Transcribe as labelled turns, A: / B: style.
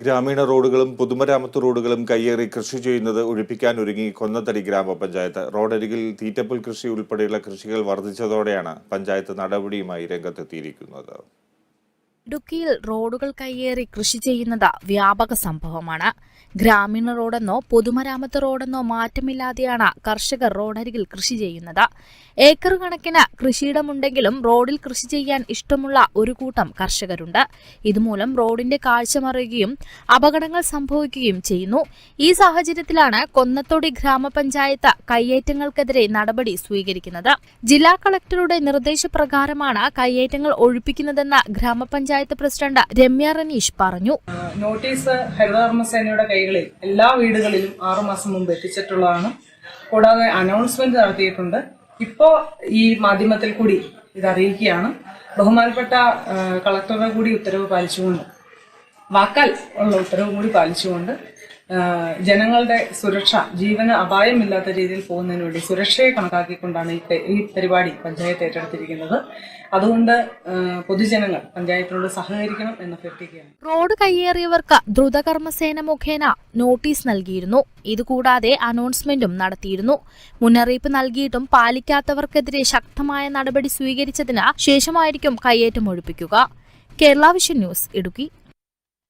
A: ഗ്രാമീണ റോഡുകളും പൊതുമരാമത്ത് റോഡുകളും കയ്യേറി കൃഷി ചെയ്യുന്നത് ഒഴിപ്പിക്കാൻ ഒരുങ്ങി കൊന്നത്തടി ഗ്രാമപഞ്ചായത്ത്. റോഡരികിൽ തീറ്റപ്പുൽ കൃഷി ഉൾപ്പെടെയുള്ള കൃഷികൾ വർദ്ധിച്ചതോടെയാണ് പഞ്ചായത്ത് നടപടിയുമായി രംഗത്തെത്തിയിരിക്കുന്നത്.
B: ഇടുക്കിയിൽ റോഡുകൾ കയ്യേറി കൃഷി ചെയ്യുന്നത് വ്യാപക സംഭവമാണ്. ഗ്രാമീണ റോഡെന്നോ പൊതുമരാമത്ത് റോഡെന്നോ മാറ്റമില്ലാതെയാണ് കർഷകർ റോഡരികിൽ കൃഷി ചെയ്യുന്നത്. ഏക്കർ കണക്കിന് കൃഷിയിടമുണ്ടെങ്കിലും റോഡിൽ കൃഷി ചെയ്യാൻ ഇഷ്ടമുള്ള ഒരു കൂട്ടം കർഷകരുണ്ട്. ഇതുമൂലം റോഡിന്റെ കാഴ്ച മറയുകയും അപകടങ്ങൾ സംഭവിക്കുകയും ചെയ്യുന്നു. ഈ സാഹചര്യത്തിലാണ് കൊന്നത്തൊടി ഗ്രാമപഞ്ചായത്ത് കയ്യേറ്റങ്ങൾക്കെതിരെ നടപടി സ്വീകരിക്കുന്നത്. ജില്ലാ കളക്ടറുടെ നിർദ്ദേശപ്രകാരമാണ് കയ്യേറ്റങ്ങൾ ഒഴിപ്പിക്കുന്നതെന്ന് ഗ്രാമപഞ്ചായത്ത് പ്രസിഡന്റ് രമ്യ റനീഷ് പറഞ്ഞു.
C: നോട്ടീസ് ഹരിതകർമ്മസേനയുടെ കൈകളിൽ എല്ലാ വീടുകളിലും 6 മാസം മുമ്പ് എത്തിച്ചിട്ടുള്ളതാണ്. കൂടാതെ അനൗൺസ്മെന്റ് നടത്തിയിട്ടുണ്ട്. ഇപ്പോ ഈ മാധ്യമത്തിൽ കൂടി ഇത് അറിയിക്കുകയാണ്. ബഹുമാനപ്പെട്ട കളക്ടറുടെ കൂടി ഉത്തരവ് പാലിച്ചുകൊണ്ട്, വാക്കാൽ ഉള്ള ഉത്തരവ് കൂടി പാലിച്ചുകൊണ്ട് ജനങ്ങളുടെ സുരക്ഷ, ജീവന് അപായമില്ലാത്ത രീതിയിൽ പോകുന്നതിന് വേണ്ടി സുരക്ഷയെ കണക്കാക്കിക്കൊണ്ടാണ് ഈ പരിപാടി പഞ്ചായത്ത് ഏറ്റെടുത്തിരിക്കുന്നത്. അതുകൊണ്ട് പൊതുജനങ്ങൾ പഞ്ചായത്തിനോട് സഹകരിക്കണം എന്ന് അഭ്യർത്ഥിക്കുകയാണ്.
B: റോഡ് കയ്യേറിയവർക്ക് ദ്രുതകർമ്മസേന മുഖേന നോട്ടീസ് നൽകിയിരുന്നു. ഇതുകൂടാതെ അനൗൺസ്മെന്റും നടത്തിയിരുന്നു. മുന്നറിയിപ്പ് നൽകിയിട്ടും പാലിക്കാത്തവർക്കെതിരെ ശക്തമായ നടപടി സ്വീകരിച്ചതിന് ശേഷമായിരിക്കും കയ്യേറ്റം ഒഴിപ്പിക്കുക. Kerala vision news, Idukki.